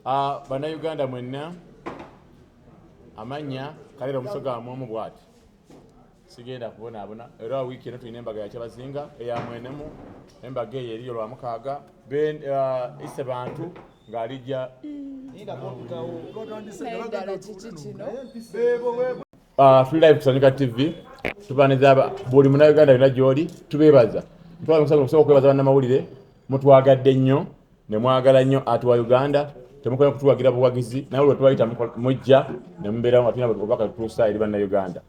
Bannayuganda mwenna amanya kalera omusoga mwomu bwati sigenda kubonaabona era wiiki eno tulina embaga yakyabazinga eyamwenemu embaga eyo eriyo lwamukaaga ise bantu ng'alijja tuli live kusanyuka TV tubaniza buli munnayuganda yonna gy'oli tubeebaza osobola okwebaza bannamawulire mutwagadde nnyo ne mwagala nnyo atuwa Uganda temukola kutuwagira buwagizi naye olwo twayita mujja ne mubeera nga tulina obubaka tutuusa eri bannayuganda.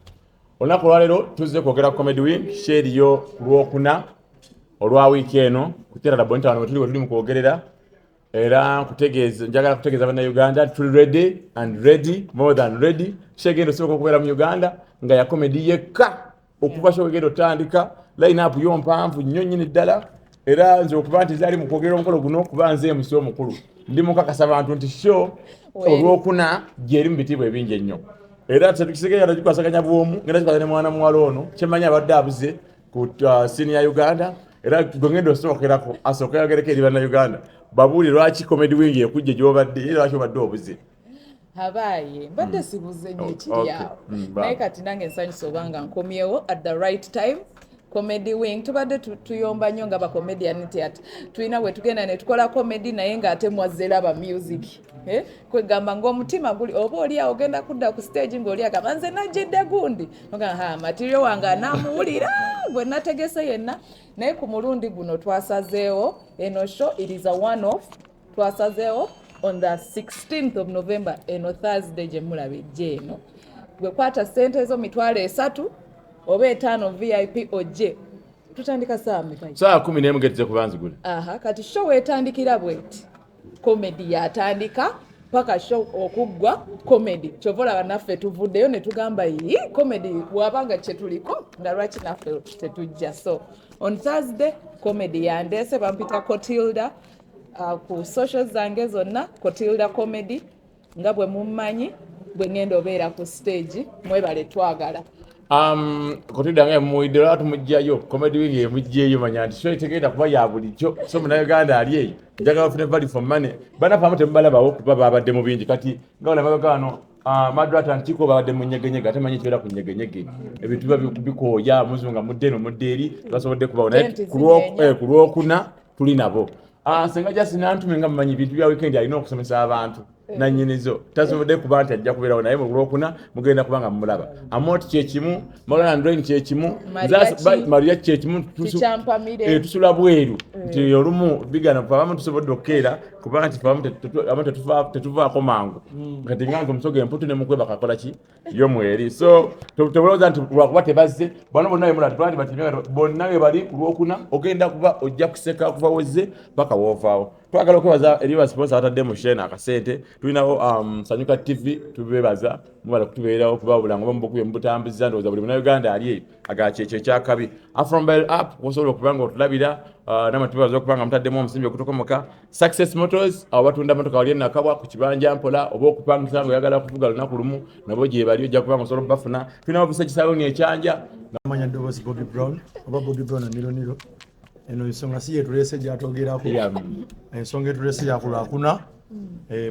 Olunaku olwaleero tuzze kwogera ku Comedy Week kyeriyo ku Lwokuna olwa wiiki eno kuteera Bonita wano we tuli mu kwogerera era njagala kutegeeza bannayuganda tuli ready and ready more than ready. Kyegenda osoboka okubeera mu Uganda nga ya comedy yekka okuva kyogenda otandika line-up yo mpanvu nnyo nnyini ddala era nze okuba nti zaali mu kwogera omukolo guno kuba nze emusi omukulu ndi mukakasa abantu nti show Olwokuna gyeri mu bitiibwa ebingi ennyo era tetukisegera tukwasaganya bwomu ngenda kikwasa ne mwana muwala ono kyemanya abadde abuze ku sini ya Uganda era gwengenda osookerako asooka yagereko eri bannayuganda babuuli lwaki Comedy Week ekujja gy'obadde era lwaki obadde obuze. Habaye mbadde sibuze nnyo ekiri awo naye kati nange nsanyusa obanga nkomyewo at the right time. Comedy Week tubadde tuyomba nnyo nga bacomedian theatre tulina bwe tugenda ne tukola comedy naye ng'ate mwazzera ba music kwegamba ng'omutima guli oba oli awo ogenda kudda ku stage ng'oli agamba nze najjedde gundi oga material wange anaamuwulira gwe nategese yenna naye ku mulundi guno twasazeewo eno show it is a one off twasazeewo on the 16th of November eno Thursday gye mulaba ejje eno gwe kwata ssente ezo mitwalo 3 oba 5 VIP ojje tutandika saa saa 11 getze kubanzigula kati show etandikira bweti comedy yatandika paka show okuggwa comedy kyovola banaffe tuvuddeyo ne tugamba yi comedy bwabanga kyetuliko nga lwaki naffe tetujja so on Thursday comedy yandese bampita Kotilda ku social zange zonna Kotilda comedy nga bwe mummanyi bwe ngenda obeera ku stage mwebale twagala Kotilda nga muwidde lwatu tumujjayo Comedy Week emujjeeyo manya nti show tegenda kuba ya bulijjo so munnayuganda ali eyo njagala ofune value for money banafaamu temubalabawo kuba babadde mu bingi kati nga olabagaga wano Madrata Ntiko babadde mu nyegenyege ate manyi kibeera ku nyegenyege ebintu biba bikooya muzunga mudde eno mudde eri basobodde kubawo naye ku Lwokuna tuli nabo senga Justin Nantume nga mumanyi bintu bya weekend alina okusomesa abantu nanyinizo tasobodde kuba nti ajja kubeerawo naye mu Lwokuna mugenda kubanga mumulaba Amoti kyekimu Morgan Android kyekimu Maria kyekimu tusula bweru nti olumu bigana abamu tusobodde okukeera kuba nti abamu tetuvaako mangu kati ngange omusoga emputu ne mukweba kakola ki yo mweri so tebulowooza nti lwakuba tebazze bano bonna bemulati bandi batimya bonna we bali ku Lwokuna ogenda kuba ojja kuseka kuva wezze paka woovaawo twagala okwebaza eri basponsa batadde mu shena akasente tulinawo Sanyuka TV tubebaza mubala kutubeerawo kubabula ngoba mubukubye mubutambuza ndowooza buli munnayuganda ali eyo agakyekyo ekyakabi from bell up osobola okubanga otulabira namatubaza okubanga mutaddemu omusimbi okutokomoka Success Motors abo batunda motoka wali nakabwa ku kibanja mpola oba okupangisa ngo oyagala kuvuga lunaku lumu nabo gye bali ojja kubanga osobola bafuna tulinawo obisa kisaloni ekyanja namanya ddoboozi Bobby Brown oba Bobby Brown nilo eno ensonga si yetulese gyatwogerako ensonga etulese ya ku Lwokuna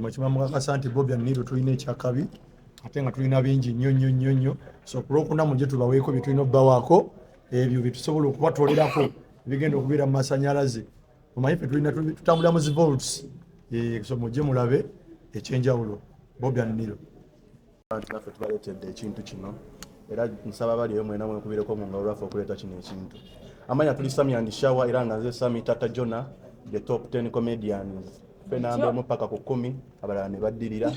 mukima mukakasa nti Bobby Nilo tulina ekyakabi ate nga tulina bingi nnyo so ku Lwokuna mujje tubaweeko bye tulina obbawaako ebyo bye tusobola okubatwolerako bigenda okubeera mu masanyalaze omanyi ffe tulina tutambulira mu zivolts so mujje mulabe ekyenjawulo Bobby Nilo naffe tubaleetedde ekintu kino era nsaba baliyo mwena mwekubireko mu ngalo lwaffe okuleeta kino ekintu amanya tuli Sami and Shawa era nga nze Sami Tata Jona the top 10 comedians fenambe mpaka ku 10 abalala ne baddirira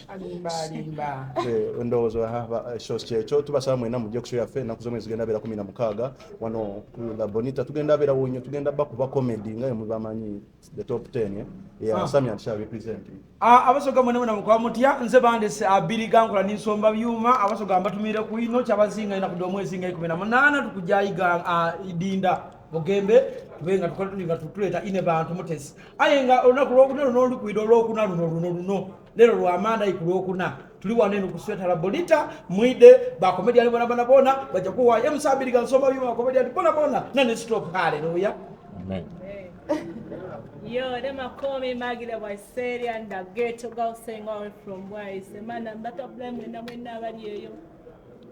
ndowooza shows kyekyo tubasaba mwena mujje ku show yaffe ennaku zomwe zigenda beera 16 wano ku Bonita tugenda beera wonyo tugenda bakuba comedy nga mubamanyi the top 10 Sami and Shawa represent abasoga mwena mukwa mutya nze bandese abiri gankola ninsomba byuma abasoga mbatumire ku ino kyabazinga ina kudo mwezi nga 18 tukujayiga idinda mugembe tubenga tukola tutuleta ine bantu mutesi ayenga olunaku Lwokuna luno lukwida Lwokuna luno lero lwamanda ku Lwokuna tuli wanene ku sweta Bonita mwide ba comedian bona baja kuwa emsabiriga nsomba byuma comedian bona nane stop haleluya amen Yo, them a call me Maggie the boy Sadie and the ghetto girl saying all from where he say, man, I'm better blame when I'm never here.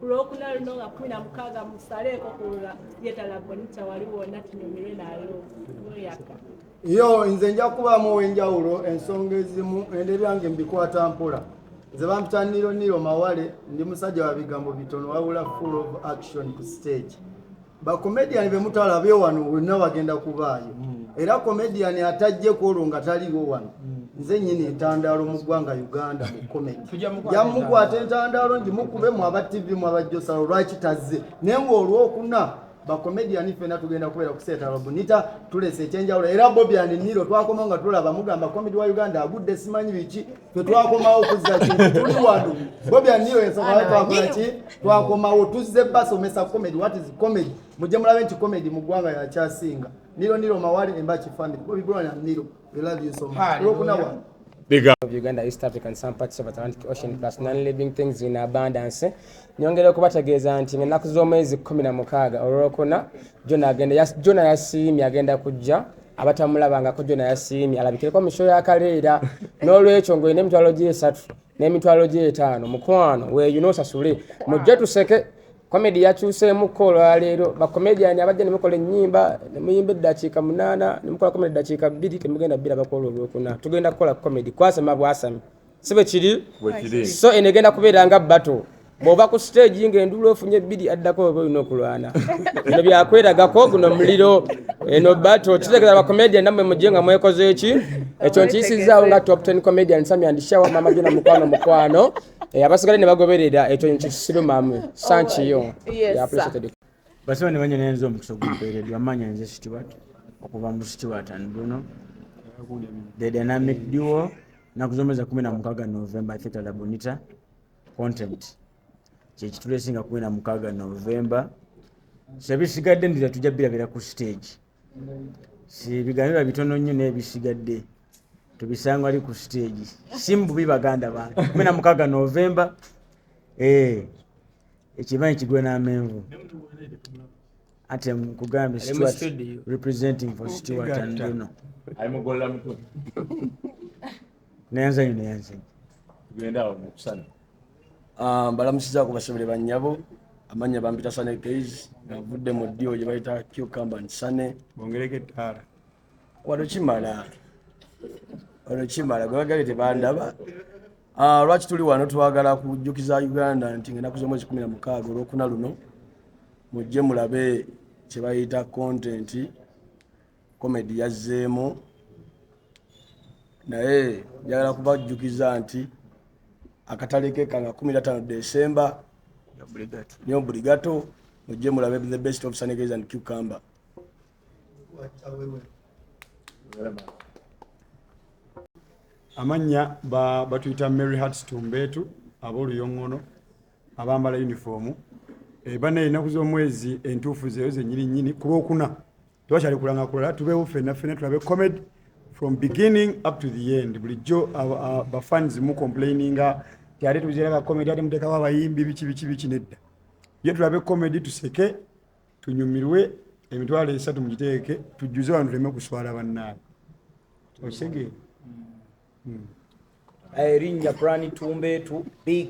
Kulokuna luno nga 16 musaleko kulula yeta la bonita waliwo nati nyumire nalo oyaka. Yo nze nja kubamu wenjawulo ensonga ezimu enderyange mbikwata mpola. Nze bampita Nilo Mawale ndi musajja wa bigambo bitono wabula full of action ku stage. Ba comedian be mutalabye wano wonna bagenda kubaayo. Era comedian atajje kwolwo nga taliwo wano. Nze nyini entandaalo mu ggwanga Uganda mu comedy. Jamukwata entandaalo ngimukube mu aba TV mu abajjosalo lwaki tazze. Nengo olwokuna ba comedian fena tugenda kubeera kuseeta Bonita tulese ekyenjawulo era Bobian Nilo twakoma nga tulaba mugamba comedy wa Uganda agudde simanyi biki twakoma okuzza kintu tuli wano Bobian Nilo ensonga twakola ki twakomawo tuzze basomesa comedy what is comedy mujje mulabe nti comedy mu ggwanga ya kyasinga Nilo Mawale Embachi family Bobby Brown and Nilo we love you so much Big up. Of Uganda, East Africa and some parts of Atlantic Ocean plus non-living things in abundance. Nyongera okubategeeza nti ennaku z'omwezi 16 olwokuna Jona yasiimye agenda kujja abatamulabangako Jona yasiimye alabikireko mu show ya kaleera n'olwekyo ng'olina emitwalo gye 3 n'emitwalo gye 5 mukwano weeyuna osasule mujje tuseke comedy yakyuseemu ko olwaleero bakomediani abajja ne mukola ennyimba ne muyimba eddakiika 8 ne mukola comedy eddakiika 2 temugenda bbira bakola olwokuna tugenda kukola comedy kwasama bwasami sibe kiri so enegenda kubeera nga battle bw'oba ku stage ng'enduula ofunye 2 addako oba olina okulwana bino byakweragako guno muliro eno battle kitegeeza bakomediani nammwe mujje nga mwekoze eki ekyo nkiyisizaawo nga top 10 comedian Sami and Shawa mama Jona mukwano abasigale ne bagoberera ekyo nkisirumamu sanchiyo basiba ne banya nenzo omukisa gumpeereddwa amanya nze Stewart okuva mu Stewart and Bruno the dynamic duo nakuzomeza 16 November Theatre La Bonita content kyekitulesinga 16 November sebisigadde ndiza tujja birabira ku stage si bigamira bitono nnyo n'ebisigadde tubisanga ali ku stage simbu bibaganda bantu 16 November ekibanyi kigwe n'amenvu ate mkugambe Stewart representing for Stewart and Bruno Alimugolla mtu. Neanza Tugenda mu kusana. Balamusiza ku basebele bannyabo amanya bampita Sane Keys avudde mu dio gye bayita Cucumber and Sane bongereke ttala wano kimala gwagale tebandaba lwaki tuli wano twagala kujjukiza Uganda nti ennaku z'omwezi 16 olwokuna luno mujje mulabe kye bayita content comedy yazzeemu naye njagala kubajjukiza nti akatale ke kanga 15 December niyo Brigato mujje mulabe the best of Sane Keys and Cucumber. amanya batuyita Mary Hearts Tumbetu ab'oluyongono abambala uniform bana ennaku z'omwezi entuufu zeyo zennyini ku lwokuna twakyali kulanga kulala tubeewo ffenna tulabe comedy from beginning up to the end bulijjo bafans mu complaininga tyali tuziraga comedy ate muteekawo abayimbi biki nedda ye tulabe comedy tuseke tunyumirwe emitwalo 3 mugiteeke tujjuze wano tuleme kuswala bannaabe okitegeera erinnya Brani Tumbetu big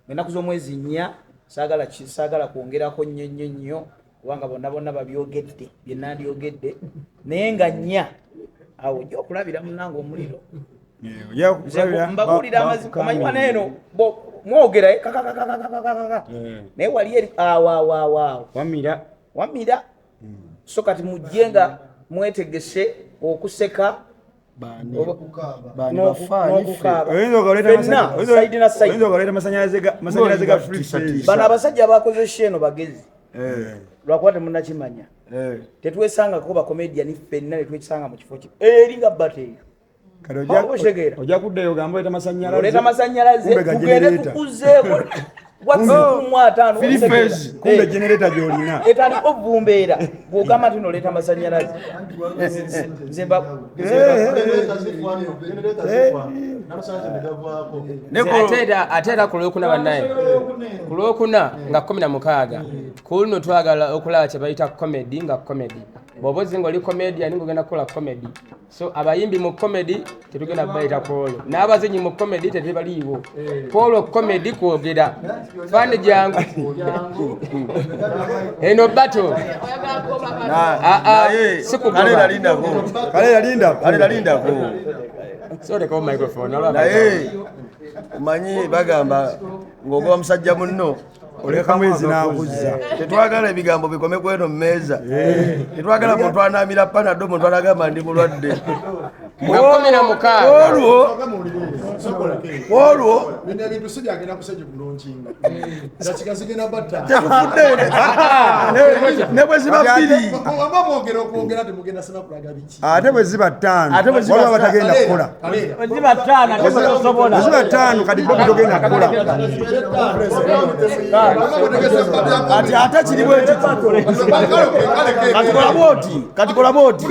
ennaku z'omwezi 4 saagala kwongerako nnyo kubanga bonna babyogedde byenandyogedde naye nga 4 awo ojja okulabira munange omuliro mbabuulira amazima omanyiwa neeno mwogera naye wali eri awo wamira so kati mujje nga mwetegese okuseka bano abasajja bakoze sheno bagezi lwakuba temunnakimanya tetwesangako bakomediani ffenna netwekisanga mu kifo eringa bateeyo ojja kuddayo ogamba oleta masanyalaze tugende tukuzeeko kumbe generator gy'olina etandika ovumbeera bw'ogamba nti noleta masanyalaze ate era ku lwokuna bannaye ku lwokuna nga 16 ku luno twagala okulaba kye bayita comedy nga comedy bw'oba ozinga oli comedian ng'ogenda kukola comedy so abayimbi mu comedy tetugenda kubayita kwolwo n'abazinyi mu comedy tetebaliiwo kwolwo comedy kwogera fani jangu eno battle kale lindako so lekawo microphone naye manyi bagamba ng'ogoba musajja munno oleka mwezi n'akuzza tetwagala ebigambo bikome kweno mu meeza tetwagala muntu anaamira panado muntu anagamba ndi mulwadde olwo bino ebintu sibyagenda kusajja kulonkinga zakigazigenda batta ne bwe ziba bbiri oba mwogera okwogera temugenda sena kulaga biki ate bwe ziba ttaano waliwo batagenda kukola Ziba ttaano ate tosobola. bwe ziba ttaano kati bobi togenda kukola ate kiri bwe katikola booti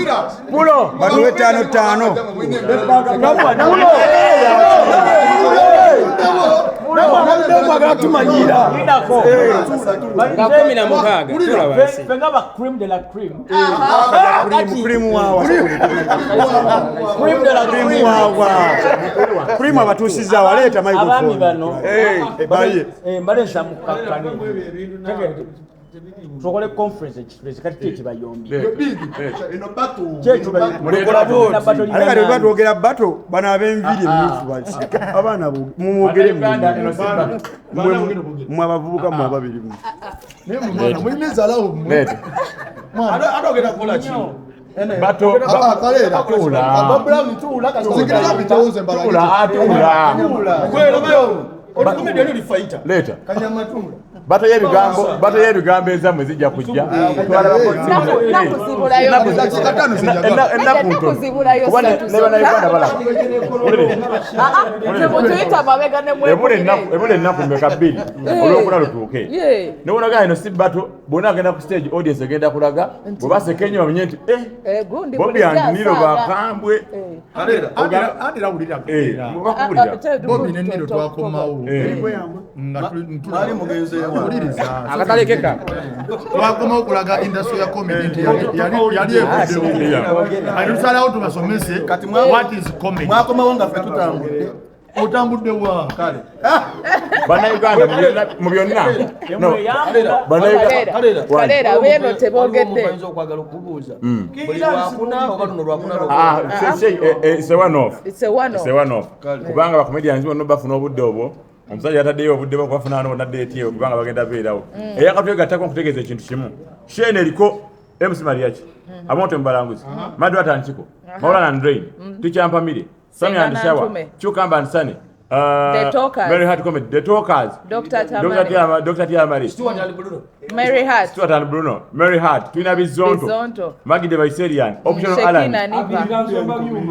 pulo batuwe ttaano mwagala tumanyira Fenga ba cream de la cream. krimu abatuusiza waleeta Abaami bano baye mbalesa mukakane. Tukole conference express kati tekibayombi. ate kati batwogera bato bano ab'enviri emyufu basika abaana mumwogere mwe abavubuka mwe ababiri mulinezalawo atogenda kukola ki bato leta bato y'ebigambo ezammwe zijja kujja nebanauganda balaba ebula ennaku mmeka bbiri olwokuna lutuuke nebonagaa ino si bato bonna agenda ku stage audience egenda kulaga bwe basekenye bamenye nti bobi andiniro bakambwe bobi neniro twakomawo akatalekeka twakomawo okulaga industry ya comedy nti yali evuddewo tusalawo tubasomese what is comedy mwakomawo nga ffe tutambudde otambudde wa kale bannayuganda mu byonna kaleera beeno tebogedde okwagala okubuuza. It's a one-off. Kubanga bakomedians bonna bafuna obudde obwo omusajja yataddeyo obudde bwakubafuna bonna date eyo kubanga bagenda beerawo eyakatwegattako nkutegeeza ekintu kimu shene eriko MC Mariachi Amonte Mbalanguzi Madu Atanchiko Maulana and Drain Tukyali Sammy and Shower Chukamba and Sunny Mary Hart Comedy The Talkers Dr. Tiamari Stuart and Bruno Mary Hart Twina Bizonto Maggie de Vaiserian Optional Alan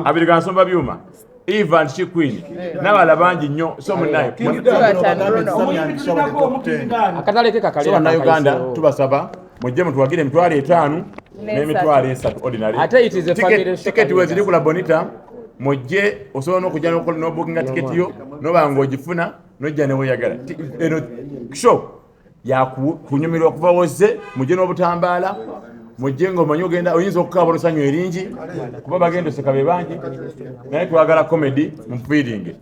Abirigansomba Byuma Eva and She Queen n'abala bangi nnyo so munayo akatalekeka kale Bannayuganda tubasaba mujje mutwagire emitwalo 5 n'emitwalo 3 ordinary ate it is a family show ticket weziri kula bonita mujje osobola n'okujja n'obukinga tiketi yo nobanga ogifuna nojja ne weyagala eno show yakunyumirwa okuva wozze mujje n'obutambaala mujje ng'omanyi ogenda oyinza okukaaba olusanyu eringi kuba bagenda oseka be bangi naye twagala comedy mufiiringe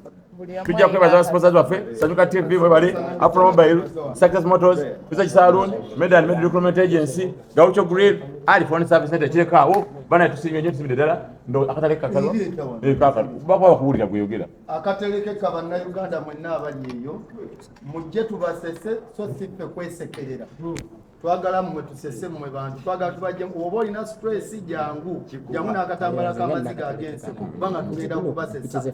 tujja kwebaza sponsors baffe Sanyuka TV bwebale Afro Mobile Success Motors Research Saloon Medan Med Recruitment Agency Gaucho Grill Phone Service Center kirekawo bana tusinye nyo tusibide ddala ndo akataleka kalo kaka bakwa kuwulira gweyogera akatelekeka bannayuganda mwenna abali eyo mujje tubasese so sife kwesekerera twagala mmwe tusese mmwe bantu twagala tubajje oba olina stress jangu n'akatambala k'amaziga agense kubanga tugenda kubasesa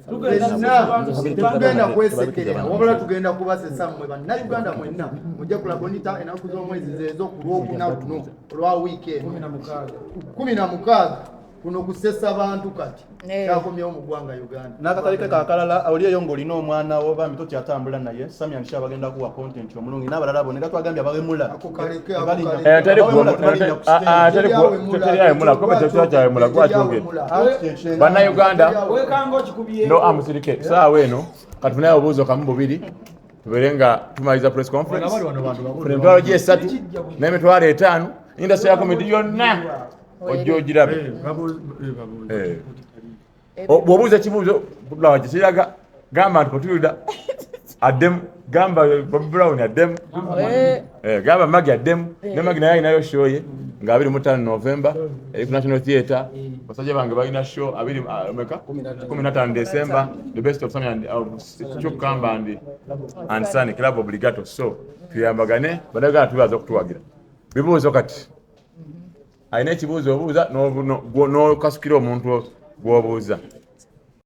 tugenda kwesekerera wabula tugenda kubasesa mmwe bannayuganda mwenna mujje kulabonita ennaku z'omwezi zezo ku lwokuna luno olwa weekend 16 kuno kusesa abantu kati kyakomyewo mu ggwanga Uganda n'akatalika kakalala oli eyo ng'olina omwana wo bambi tokyatambula naye Sammy Ansha bagenda kuwa content omulungi n'abalala bonna twagambye abawemula bannayuganda no amusirike saawa eno kati tunayo obuuzo kamu bubiri tubeere nga tumaliza press conference emitwalo gye 3 n'emitwalo 5 industry ya comedy yonna ojja ogirabe bw'obuuza ekibuuzo bulawa kikiraga gamba nti kotulida addemu gamba Bobi Brown addemu gamba Magi addemu ne Magi naye alinayo show ye nga 25 November eri ku National Theatre basajja bange balina show 15 December the best of Sammy Chukamba and Sunny Club Obligato so tuyambagane badaga tubaza okutuwagira bibuuzo kati alina ekibuuzo obuuza n'okasukira omuntu gw'obuuza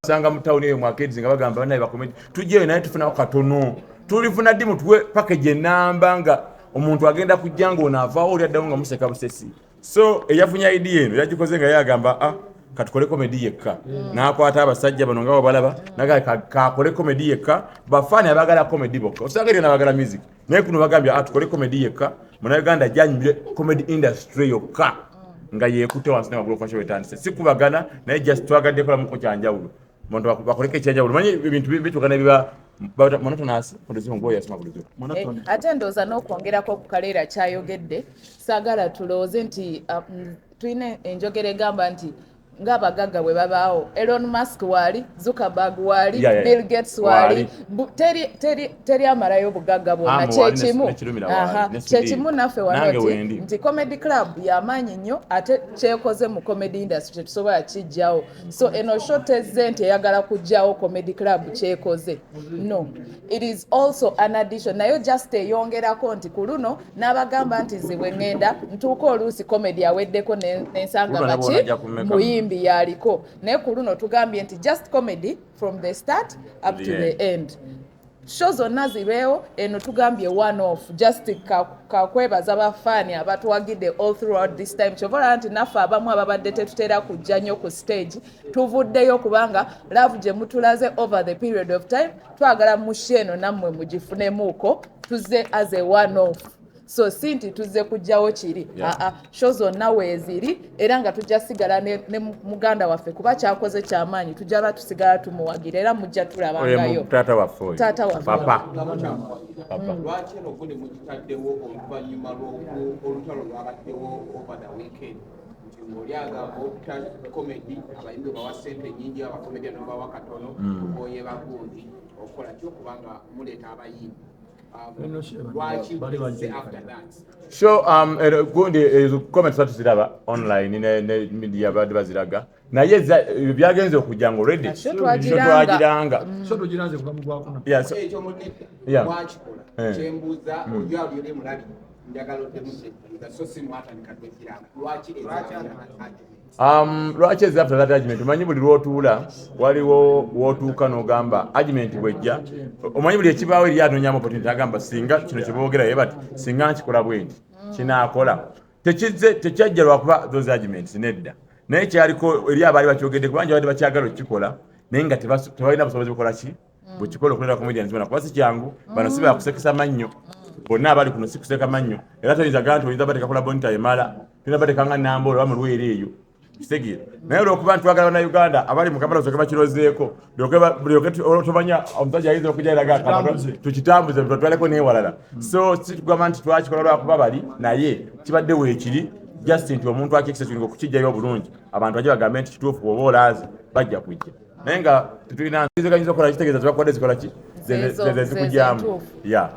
sanga mu town eyo markets nga bagamba banaye bakomedi tujjeyo naye tufuna katono tulifuna ddi mutuwe package enamba nga omuntu agenda kujja ng'onaavaawo oli addawo nga museka busesi so eyafunya idea eno yagikoze nga yagamba katukole komedi yekka n'akwata abasajja bano nga babalaba naga kakole komedi yekka bafaani abagala komedi bokka osanga eryo n'abagala music naye kuno bagambye tukole komedi yekka munauganda janyumire comedy industry yokka nga yeekute wansi ne wagulu fashion wetandise sikubagana naye just twagadde kola muko kyanjawulo muntu bakoleke ekyanjawulo manyi ebintu bitukana biba monotonous kondizimo ngoya sima kulizo ate ndooza n'okwongerako ku kaleera kyayogedde saagala tulowooze nti tulina enjogera egamba nti ng'abagagga bwe babaawo Elon Musk waali Zuckerberg waali Bill Gates waali teri amalayo obugagga bwonna kyekimu naffe wano nti comedy club y'amaanyi nnyo ate kyekoze mu comedy industry tetusobola kijjawo so eno show tezze nti eyagala kujjawo comedy club kyekoze no it is also an addition nayo just eyongerako nti ku luno n'abagamba nti zibwe ŋŋenda ntuuka oluusi comedy aweddeko n'ensanga baki muyimbi yaliko naye ku luno tugambye nti just comedy from the start up to the end show zonna zibeewo eno tugambye one off just kakwebaza bafaani abatuwagidde all throughout this time kyovola nti naffe abamu ababadde tetutera kujja nnyo ku stage tuvuddeyo kubanga love gye mutulaze over the period of time twagala mushe eno nammwe mugifunemuuko tuzze as a one off so si nti tuzze kujjawo kiri show zonna weeziri era nga tujja sigala ne muganda waffe kuba kyakoze kyamaanyi tujja batusigala tumuwagira era mujja tulabangayo taata waffe papa lwaki eno gundi mugitaddewo oluvannyuma olutalo lwabaddewo over the weekend nti ng'oli agamba okuta komedi abayimbi bawa ssente nnyingi abakomedi anobawa katono tuboye bagundi okukola ki okubanga muleeta abayimbi so gundi comments zatuziraba online ne media badi baziraga naye byagenze okujja ngo ready twagiranga so tugiranze kuva mu gwakuna ekyo munene wakikola kyembuuza oyo ali mulabi njagala otemuze so si mwatandika twekiranga lwaki ezi after that argument omanyi buli lwotuula waliwo wootuuka n'ogamba argument bwejja omanyi buli ekibaawo eri anoonyamu opportunity agamba singa kino kyeboogeraye bati singa nkikola bwenti kinaakola tekyajja lwakuba those arguments nedda naye kyaliko eri abaali bakyogedde kubanja badde bakyagala okukikola naye nga tebalina busobozi bukola ki bwekikola okulera comedians bona kuba si kyangu bano si bakusekesa mannyo bonna abali kuno si kuseka mannyo era toyinza gaa nti oyinza bateekakola bonita emala tulina bateekanga namboola oba mu lweero eyo kitegere naye olwokuba ntwagala bannayuganda abali mu kampala soke bakirozeeko olwotomanya omusajja ayinza okujja eraga tukitambuze tutwaleko newalala so situgamba nti twakikola lwakuba bali naye kibadde weekiri just nti omuntu akikisa kiringa okukijjayo obulungi abantu bajja bagambe nti kituufu oba olaazi bajja kujja naye nga tetulina nzizeganyiza okukola kitegeeza tubakwadde zikola ki zezikujjamu ya